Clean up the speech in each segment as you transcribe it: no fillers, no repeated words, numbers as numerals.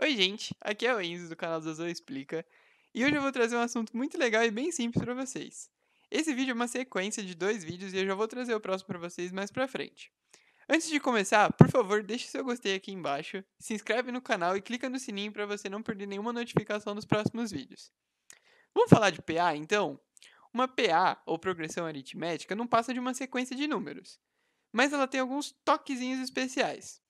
Oi, gente, aqui é o Enzo do canal Zazou Explica, e hoje eu vou trazer um assunto muito legal e bem simples para vocês. Esse vídeo é uma sequência de dois vídeos e eu já vou trazer o próximo para vocês mais pra frente. Antes de começar, por favor, deixe seu gostei aqui embaixo, se inscreve no canal e clica no sininho para você não perder nenhuma notificação dos próximos vídeos. Vamos falar de PA, então? Uma PA, ou progressão aritmética, não passa de uma sequência de números, mas ela tem alguns toquezinhos especiais.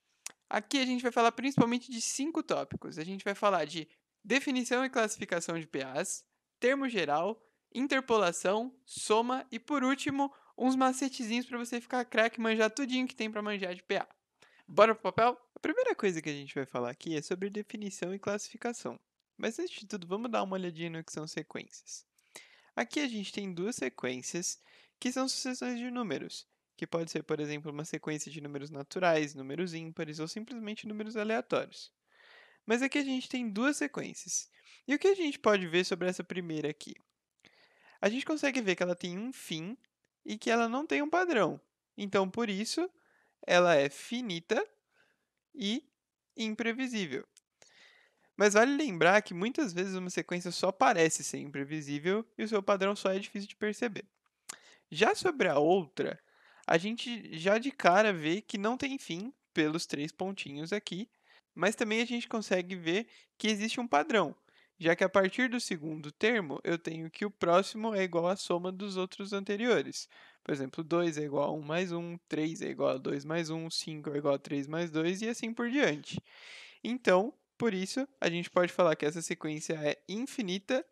Aqui a gente vai falar principalmente de 5 tópicos. A gente vai falar de definição e classificação de PAs, termo geral, interpolação, soma e, por último, uns macetezinhos para você ficar craque e manjar tudinho que tem para manjar de PA. Bora pro papel? A primeira coisa que a gente vai falar aqui é sobre definição e classificação. Mas antes de tudo, vamos dar uma olhadinha no que são sequências. Aqui a gente tem duas sequências que são sucessões de números, que pode ser, por exemplo, uma sequência de números naturais, números ímpares ou simplesmente números aleatórios. Mas aqui a gente tem duas sequências. E o que a gente pode ver sobre essa primeira aqui? A gente consegue ver que ela tem um fim e que ela não tem um padrão. Então, por isso, ela é finita e imprevisível. Mas vale lembrar que muitas vezes uma sequência só parece ser imprevisível e o seu padrão só é difícil de perceber. Já sobre a outra, a gente já de cara vê que não tem fim pelos três pontinhos aqui, mas também a gente consegue ver que existe um padrão, já que a partir do segundo termo eu tenho que o próximo é igual à soma dos outros anteriores. Por exemplo, 2 é igual a 1 mais 1, 3 é igual a 2 mais 1, 5 é igual a 3 mais 2 e assim por diante. Então, por isso, a gente pode falar que essa sequência é infinita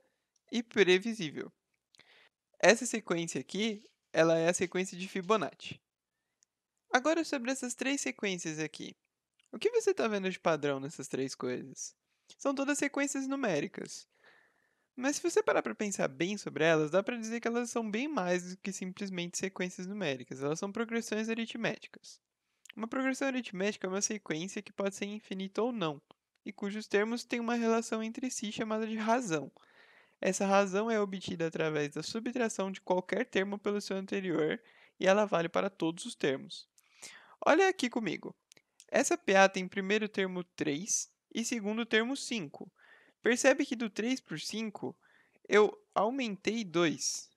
e previsível. Essa sequência aqui, ela é a sequência de Fibonacci. Agora sobre essas três sequências aqui. O que você está vendo de padrão nessas três coisas? São todas sequências numéricas. Mas se você parar para pensar bem sobre elas, dá para dizer que elas são bem mais do que simplesmente sequências numéricas. Elas são progressões aritméticas. Uma progressão aritmética é uma sequência que pode ser infinita ou não, e cujos termos têm uma relação entre si chamada de razão. Essa razão é obtida através da subtração de qualquer termo pelo seu anterior, e ela vale para todos os termos. Olha aqui comigo. Essa PA tem primeiro termo 3 e segundo termo 5. Percebe que do 3 por 5 eu aumentei 2.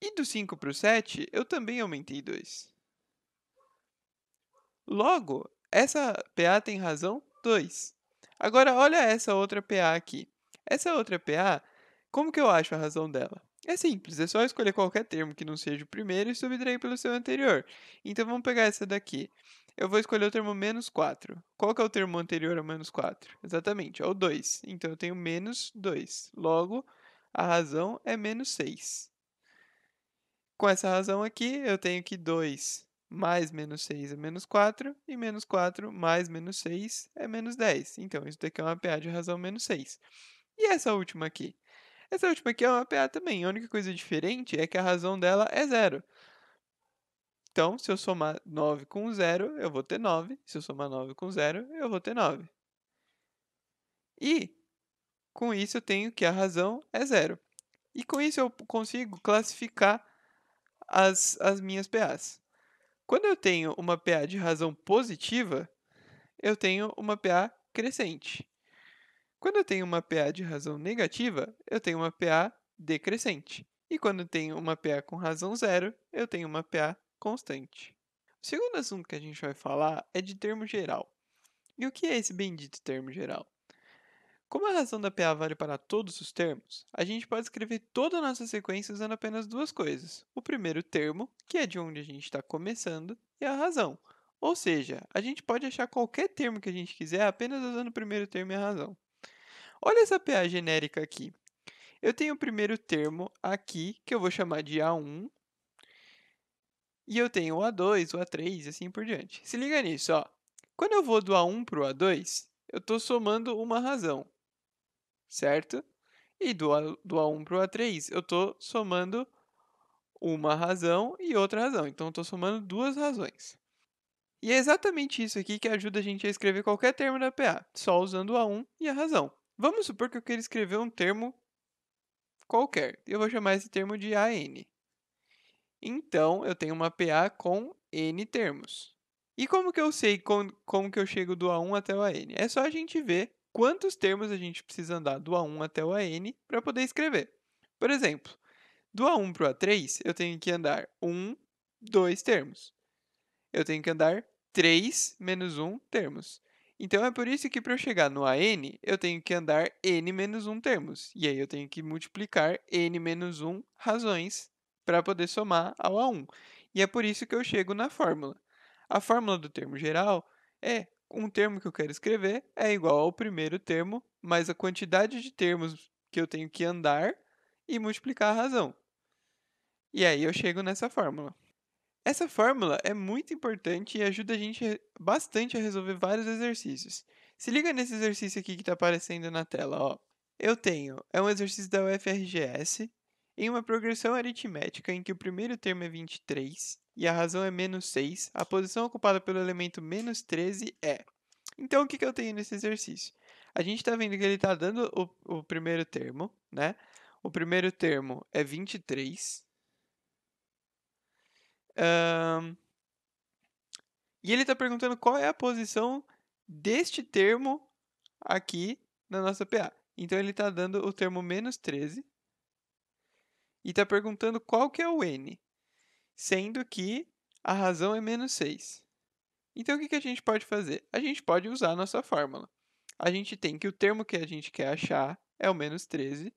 E do 5 para o 7 eu também aumentei 2. Logo, essa PA tem razão 2. Agora, olha essa outra PA aqui. Essa outra PA, como que eu acho a razão dela? É simples, é só escolher qualquer termo que não seja o primeiro e subtrair pelo seu anterior. Então, vamos pegar essa daqui. Eu vou escolher o termo menos 4. Qual que é o termo anterior ao menos 4? Exatamente, é o 2. Então, eu tenho menos 2. Logo, a razão é menos 6. Com essa razão aqui, eu tenho que 2 mais menos 6 é menos 4, e menos 4 mais menos 6 é menos 10. Então, isso daqui é uma PA de razão menos 6. E essa última aqui? Essa última aqui é uma PA também. A única coisa diferente é que a razão dela é zero. Então, se eu somar 9 com 0, eu vou ter 9. Se eu somar 9 com 0, eu vou ter 9. E, com isso, eu tenho que a razão é zero. E com isso, eu consigo classificar as minhas PAs. Quando eu tenho uma PA de razão positiva, eu tenho uma PA crescente. Quando eu tenho uma PA de razão negativa, eu tenho uma PA decrescente. E quando eu tenho uma PA com razão zero, eu tenho uma PA constante. O segundo assunto que a gente vai falar é de termo geral. E o que é esse bendito termo geral? Como a razão da PA vale para todos os termos, a gente pode escrever toda a nossa sequência usando apenas duas coisas. O primeiro termo, que é de onde a gente está começando, e a razão. Ou seja, a gente pode achar qualquer termo que a gente quiser apenas usando o primeiro termo e a razão. Olha essa PA genérica aqui. Eu tenho o primeiro termo aqui, que eu vou chamar de A1, e eu tenho o A2, o A3 e assim por diante. Se liga nisso, ó. Quando eu vou do A1 para o A2, eu estou somando uma razão, certo? E do A1 para o A3, eu estou somando uma razão e outra razão. Então, eu estou somando duas razões. E é exatamente isso aqui que ajuda a gente a escrever qualquer termo da PA, só usando o A1 e a razão. Vamos supor que eu queira escrever um termo qualquer. Eu vou chamar esse termo de AN. Então, eu tenho uma PA com N termos. E como que eu sei como que eu chego do A1 até o AN? É só a gente ver quantos termos a gente precisa andar do A1 até o AN para poder escrever. Por exemplo, do A1 para o A3, eu tenho que andar 1, 2 termos. Eu tenho que andar 3 menos 1 termos. Então é por isso que para eu chegar no AN, eu tenho que andar n menos 1 termos. E aí eu tenho que multiplicar n menos 1 razões para poder somar ao A1. E é por isso que eu chego na fórmula. A fórmula do termo geral é um termo que eu quero escrever é igual ao primeiro termo mais a quantidade de termos que eu tenho que andar e multiplicar a razão. E aí eu chego nessa fórmula. Essa fórmula é muito importante e ajuda a gente bastante a resolver vários exercícios. Se liga nesse exercício aqui que está aparecendo na tela, ó. É um exercício da UFRGS, em uma progressão aritmética em que o primeiro termo é 23 e a razão é menos 6, a posição ocupada pelo elemento menos 13 é. Então, o que eu tenho nesse exercício? A gente está vendo que ele está dando o primeiro termo, né? O primeiro termo é 23. Ahn, E ele está perguntando qual é a posição deste termo aqui na nossa PA. Então, ele está dando o termo menos 13 e está perguntando qual que é o n, sendo que a razão é menos 6. Então, o que a gente pode fazer? A gente pode usar a nossa fórmula. A gente tem que o termo que a gente quer achar é o menos 13.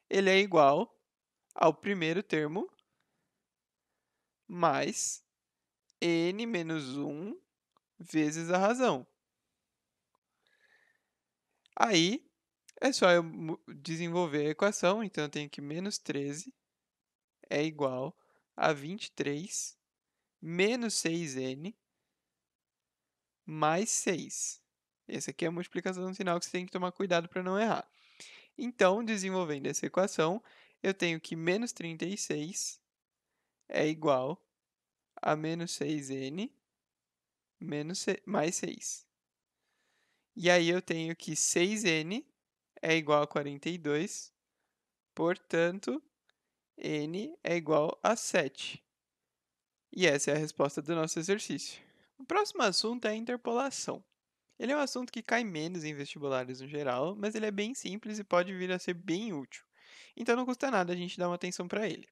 Ele é igual ao primeiro termo mais n menos 1 vezes a razão. Aí, é só eu desenvolver a equação, então eu tenho que menos 13 é igual a 23 menos 6n mais 6. Essa aqui é a multiplicação no final que você tem que tomar cuidado para não errar. Então, desenvolvendo essa equação, eu tenho que menos 36 é igual a menos 6n mais 6. E aí eu tenho que 6n é igual a 42, portanto, n é igual a 7. E essa é a resposta do nosso exercício. O próximo assunto é a interpolação. Ele é um assunto que cai menos em vestibulares no geral, mas ele é bem simples e pode vir a ser bem útil. Então não custa nada a gente dar uma atenção para ele.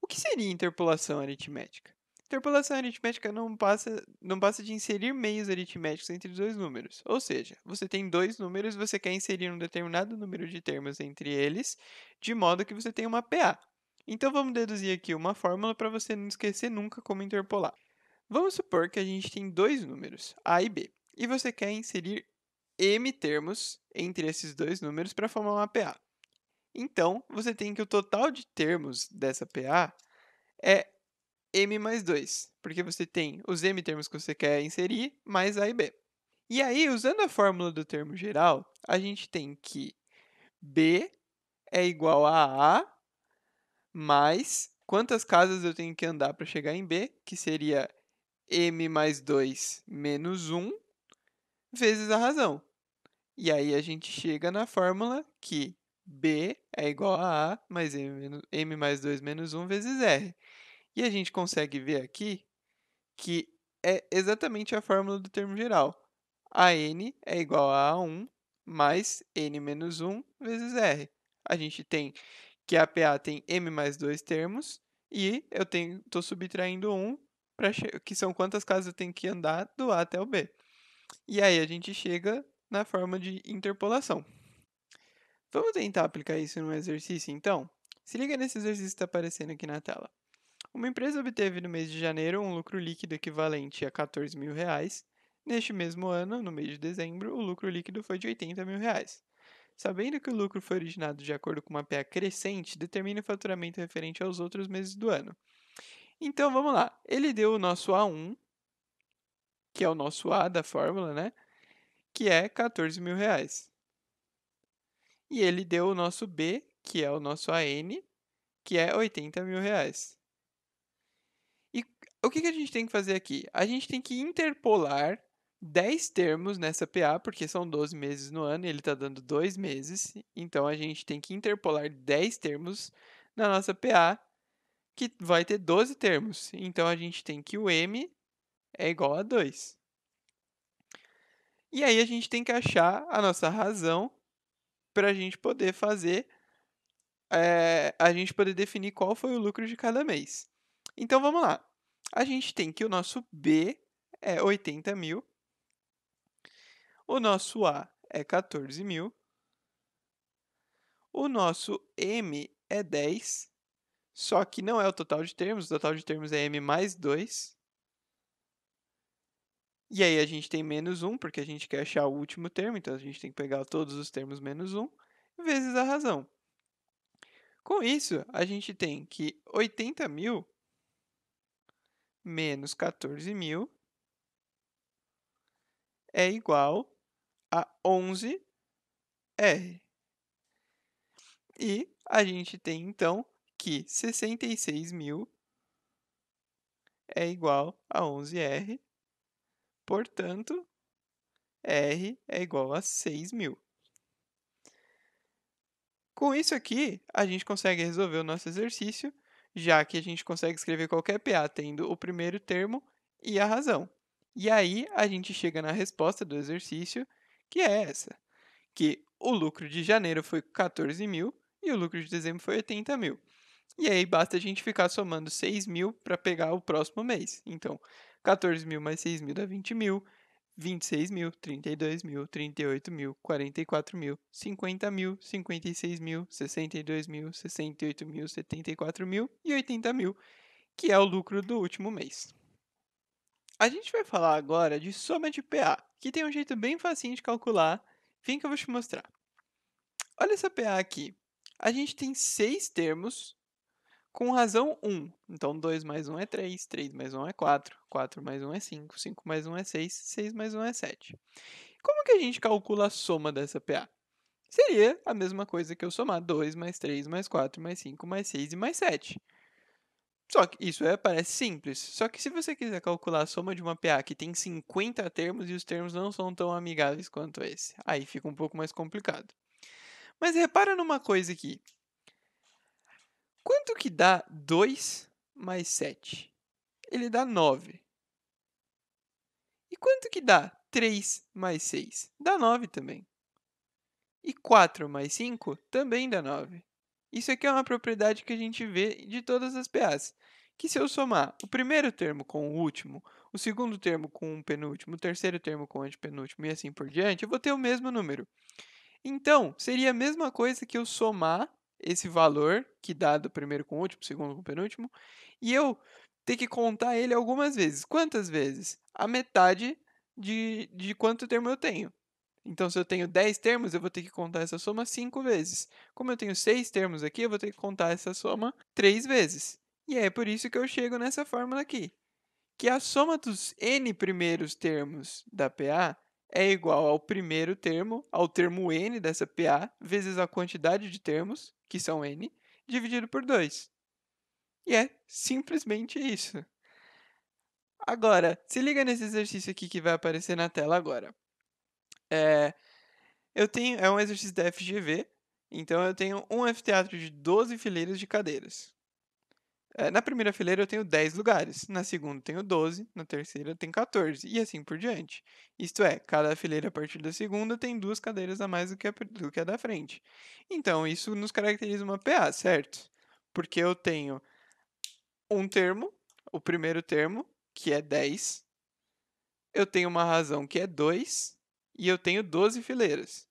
O que seria interpolação aritmética? Interpolação aritmética não passa de inserir meios aritméticos entre dois números. Ou seja, você tem dois números e você quer inserir um determinado número de termos entre eles, de modo que você tenha uma PA. Então vamos deduzir aqui uma fórmula para você não esquecer nunca como interpolar. Vamos supor que a gente tem dois números, A e B, e você quer inserir m termos entre esses dois números para formar uma PA. Então, você tem que o total de termos dessa PA é m mais 2, porque você tem os m termos que você quer inserir mais A e B. E aí, usando a fórmula do termo geral, a gente tem que B é igual a A mais quantas casas eu tenho que andar para chegar em B, que seria m mais 2 menos 1 vezes a razão. E aí a gente chega na fórmula que B é igual a mais m mais 2 menos 1 vezes R. E a gente consegue ver aqui que é exatamente a fórmula do termo geral. A n é igual a 1 mais n menos 1 vezes R. A gente tem que a PA tem m mais 2 termos e eu estou subtraindo 1, que são quantas casas eu tenho que andar do A até o B. E aí a gente chega na forma de interpolação. Vamos tentar aplicar isso num exercício, então? Se liga nesse exercício que está aparecendo aqui na tela. Uma empresa obteve no mês de janeiro um lucro líquido equivalente a R$ 14.000. Neste mesmo ano, no mês de dezembro, o lucro líquido foi de R$ 80.000. Sabendo que o lucro foi originado de acordo com uma PA crescente, determine o faturamento referente aos outros meses do ano. Então, vamos lá. Ele deu o nosso A1, que é o nosso A da fórmula, né? Que é R$ 14.000. E ele deu o nosso B, que é o nosso AN, que é R$ 80.000. E o que a gente tem que fazer aqui? A gente tem que interpolar 10 termos nessa PA, porque são 12 meses no ano e ele está dando 2 meses. Então, a gente tem que interpolar 10 termos na nossa PA, que vai ter 12 termos. Então, a gente tem que o M é igual a 2. E aí a gente tem que achar a nossa razão para a gente poder fazer, a gente poder definir qual foi o lucro de cada mês. Então vamos lá. A gente tem que o nosso B é 80.000, o nosso A é 14.000, o nosso M é 10, só que não é o total de termos, o total de termos é M mais 2. E aí a gente tem menos 1, porque a gente quer achar o último termo, então a gente tem que pegar todos os termos menos 1, vezes a razão. Com isso, a gente tem que 80.000 menos 14.000 é igual a 11R. E a gente tem, então, que 66.000 é igual a 11R, portanto, R é igual a 6.000. Com isso aqui, a gente consegue resolver o nosso exercício, já que a gente consegue escrever qualquer PA tendo o primeiro termo e a razão. E aí, a gente chega na resposta do exercício, que é essa, que o lucro de janeiro foi 14.000 e o lucro de dezembro foi 80.000. E aí, basta a gente ficar somando 6.000 para pegar o próximo mês. Então, 14.000 mais 6.000 dá 20.000, 26.000, 32.000, 38.000, 44.000, 50.000, 56.000, 62.000, 68.000, 74.000 e 80.000, que é o lucro do último mês. A gente vai falar agora de soma de PA, que tem um jeito bem facinho de calcular. Vem que eu vou te mostrar. Olha essa PA aqui. A gente tem 6 termos com razão 1. Então, 2 mais 1 é 3, 3 mais 1 é 4, 4 mais 1 é 5, 5 mais 1 é 6, 6 mais 1 é 7. Como que a gente calcula a soma dessa PA? Seria a mesma coisa que eu somar 2 mais 3 mais 4 mais 5 mais 6 e mais 7. Só que isso parece simples. Só que se você quiser calcular a soma de uma PA que tem 50 termos e os termos não são tão amigáveis quanto esse, aí fica um pouco mais complicado. Mas repara numa coisa aqui. Quanto que dá 2 mais 7? Ele dá 9. E quanto que dá 3 mais 6? Dá 9 também. E 4 mais 5 também dá 9. Isso aqui é uma propriedade que a gente vê de todas as PAs, que se eu somar o primeiro termo com o último, o segundo termo com o penúltimo, o terceiro termo com o antepenúltimo e assim por diante, eu vou ter o mesmo número. Então, seria a mesma coisa que eu somar esse valor, que dá do primeiro com o último, segundo com o penúltimo, e eu ter que contar ele algumas vezes. Quantas vezes? A metade de quanto termo eu tenho. Então, se eu tenho 10 termos, eu vou ter que contar essa soma 5 vezes. Como eu tenho 6 termos aqui, eu vou ter que contar essa soma 3 vezes. E é por isso que eu chego nessa fórmula aqui, que a soma dos n primeiros termos da PA é igual ao primeiro termo, ao termo n dessa PA, vezes a quantidade de termos, que são n, dividido por 2. E é simplesmente isso. Agora, se liga nesse exercício aqui que vai aparecer na tela agora. É um exercício da FGV, então eu tenho um anfiteatro de 12 fileiras de cadeiras. Na primeira fileira eu tenho 10 lugares, na segunda eu tenho 12, na terceira eu tenho 14, e assim por diante. Isto é, cada fileira a partir da segunda tem 2 cadeiras a mais do que a da frente. Então, isso nos caracteriza uma PA, certo? Porque eu tenho um termo, o primeiro termo, que é 10, eu tenho uma razão que é 2, e eu tenho 12 fileiras.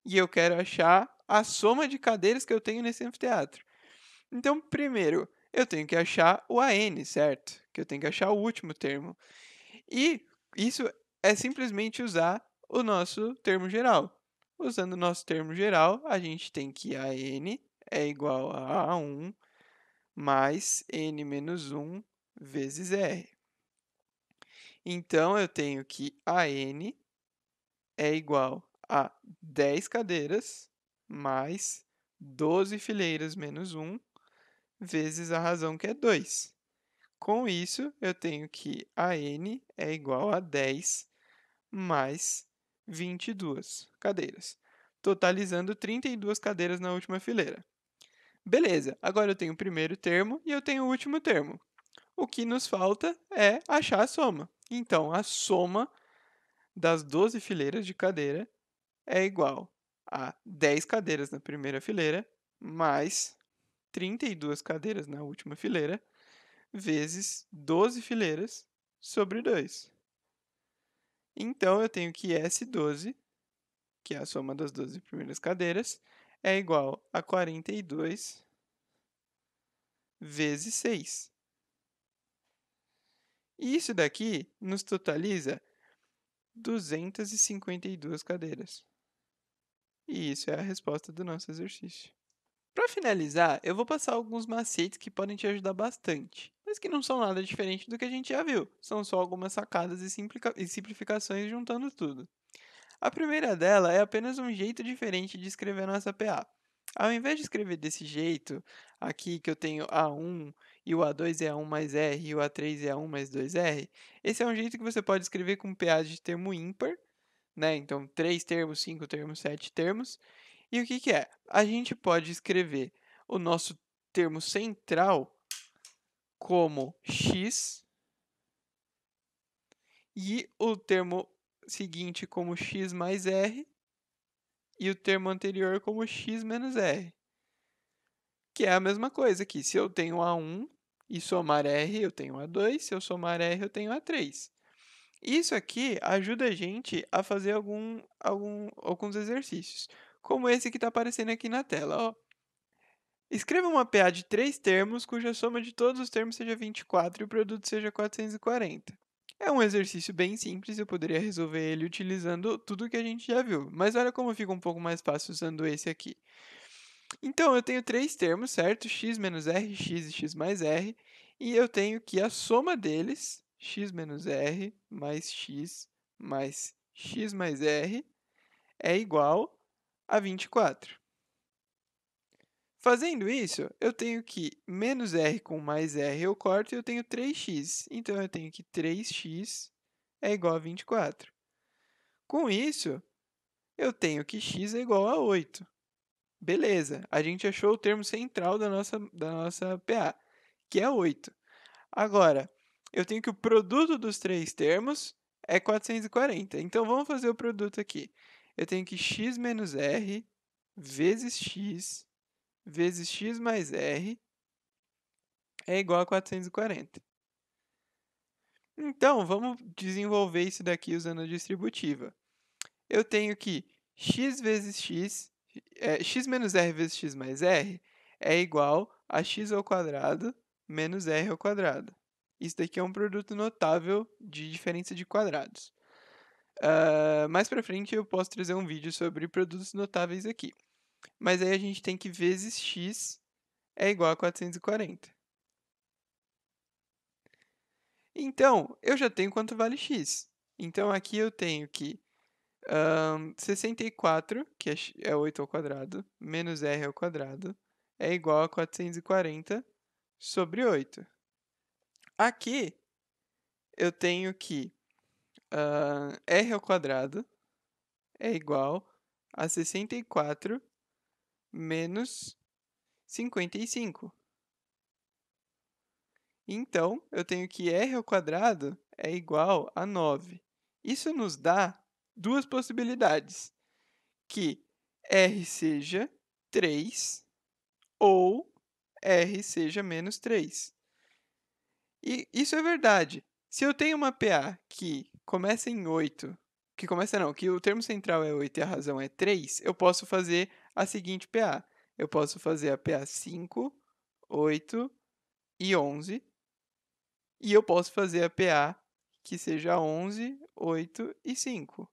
E eu quero achar a soma de cadeiras que eu tenho nesse anfiteatro. Então, primeiro, eu tenho que achar o AN, certo? Que eu tenho que achar o último termo. E isso é simplesmente usar o nosso termo geral. Usando o nosso termo geral, a gente tem que AN é igual a A1 mais N menos 1 vezes R. Então, eu tenho que AN é igual a 10 cadeiras mais 12 fileiras menos 1 vezes a razão que é 2. Com isso, eu tenho que AN é igual a 10 mais 22 cadeiras, totalizando 32 cadeiras na última fileira. Beleza, agora eu tenho o primeiro termo e eu tenho o último termo. O que nos falta é achar a soma. Então, a soma das 12 fileiras de cadeira é igual a 10 cadeiras na primeira fileira, mais 32 cadeiras na última fileira, vezes 12 fileiras sobre 2. Então, eu tenho que S12, que é a soma das 12 primeiras cadeiras, é igual a 42 vezes 6. E isso daqui nos totaliza 252 cadeiras. E isso é a resposta do nosso exercício. Para finalizar, eu vou passar alguns macetes que podem te ajudar bastante, mas que não são nada diferente do que a gente já viu. São só algumas sacadas e simplificações juntando tudo. A primeira dela é apenas um jeito diferente de escrever a nossa PA. Ao invés de escrever desse jeito, aqui que eu tenho A1 e o A2 é A1 mais R e o A3 é A1 mais 2R, esse é um jeito que você pode escrever com PA de termo ímpar, né? Então, 3 termos, 5 termos, 7 termos. E o que que é? A gente pode escrever o nosso termo central como x e o termo seguinte como x mais r e o termo anterior como x menos r, que é a mesma coisa aqui. Se eu tenho A1 e somar r, eu tenho A2. Se eu somar r, eu tenho A3. Isso aqui ajuda a gente a fazer alguns exercícios, como esse que está aparecendo aqui na tela. Ó. Escreva uma PA de 3 termos, cuja soma de todos os termos seja 24 e o produto seja 440. É um exercício bem simples, eu poderia resolver ele utilizando tudo que a gente já viu, mas olha como fica um pouco mais fácil usando esse aqui. Então, eu tenho 3 termos, certo? X menos R, x e x mais R, e eu tenho que a soma deles, x menos R mais x mais R, é igual a 24. Fazendo isso, eu tenho que menos r com mais r eu corto e eu tenho 3x. Então, eu tenho que 3x é igual a 24. Com isso, eu tenho que x é igual a 8. Beleza, a gente achou o termo central da nossa PA, que é 8. Agora, eu tenho que o produto dos três termos é 440. Então, vamos fazer o produto aqui. Eu tenho que x menos r vezes x mais r é igual a 440. Então, vamos desenvolver isso daqui usando a distributiva. Eu tenho que x vezes x menos r vezes x mais r é igual a x ao quadrado menos r ao quadrado. Isso daqui é um produto notável de diferença de quadrados. Mais para frente eu posso trazer um vídeo sobre produtos notáveis aqui. Mas aí a gente tem que vezes x é igual a 440. Então, eu já tenho quanto vale x. Então, aqui eu tenho que 64, que é 8 ao quadrado, menos r ao quadrado, é igual a 440 sobre 8. Aqui, eu tenho que r ao quadrado é igual a 64 menos 55. Então, eu tenho que r ao quadrado é igual a 9. Isso nos dá duas possibilidades, que r seja 3 ou r seja menos 3. E isso é verdade. Se eu tenho uma PA que começa em 8, que começa não, que o termo central é 8 e a razão é 3, eu posso fazer a seguinte PA. Eu posso fazer a PA 5, 8 e 11, e eu posso fazer a PA que seja 11, 8 e 5.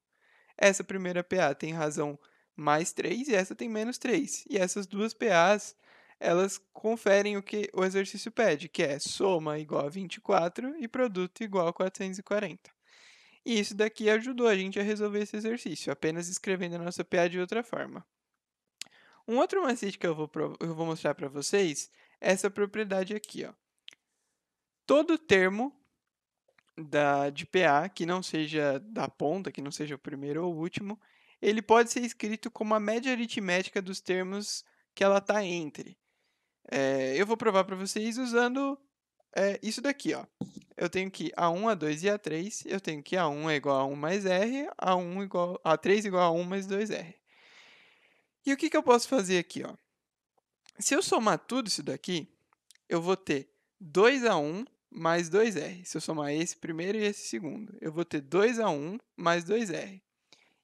Essa primeira PA tem razão mais 3 e essa tem menos 3. E essas duas PAs, elas conferem o que o exercício pede, que é soma igual a 24 e produto igual a 440. E isso daqui ajudou a gente a resolver esse exercício, apenas escrevendo a nossa PA de outra forma. Um outro macete que eu vou mostrar para vocês é essa propriedade aqui. Ó. Todo termo de PA, que não seja da ponta, que não seja o primeiro ou o último, ele pode ser escrito como a média aritmética dos termos que ela está entre. Eu vou provar para vocês usando é isso daqui, ó. Eu tenho que A1, A2 e A3, eu tenho que A1 é igual a 1 mais R, A1 igual, A3 igual a 1 mais 2R. E o que que eu posso fazer aqui, ó? Se eu somar tudo isso daqui, eu vou ter 2A1 mais 2R. Se eu somar esse primeiro e esse segundo, eu vou ter 2A1 mais 2R.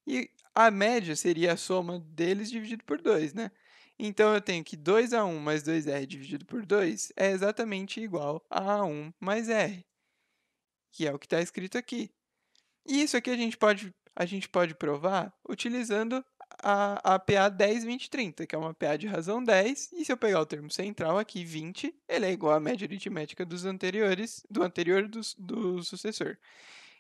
E a média seria a soma deles dividido por 2, né? Então eu tenho que 2A1 mais 2R dividido por 2 é exatamente igual a A1 mais R, que é o que está escrito aqui. E isso aqui a gente pode provar utilizando a PA 10, 20, 30, que é uma PA de razão 10, e se eu pegar o termo central aqui, 20, ele é igual à média aritmética dos anteriores, do anterior do sucessor.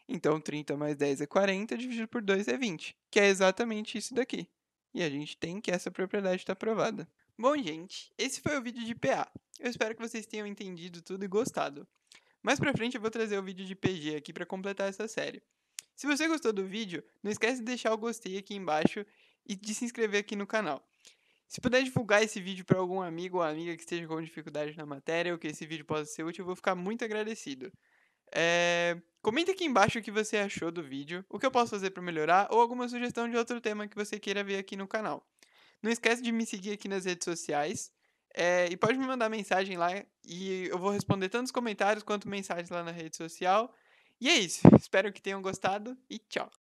Então, 30 mais 10 é 40, dividido por 2 é 20, que é exatamente isso daqui. E a gente tem que essa propriedade está provada. Bom, gente, esse foi o vídeo de PA. Eu espero que vocês tenham entendido tudo e gostado. Mais pra frente eu vou trazer o vídeo de PG aqui para completar essa série. Se você gostou do vídeo, não esquece de deixar o gostei aqui embaixo e de se inscrever aqui no canal. Se puder divulgar esse vídeo para algum amigo ou amiga que esteja com dificuldade na matéria ou que esse vídeo possa ser útil, eu vou ficar muito agradecido. Comenta aqui embaixo o que você achou do vídeo, o que eu posso fazer para melhorar ou alguma sugestão de outro tema que você queira ver aqui no canal. Não esquece de me seguir aqui nas redes sociais. E pode me mandar mensagem lá e eu vou responder tanto os comentários quanto mensagens lá na rede social. E é isso. Espero que tenham gostado e tchau.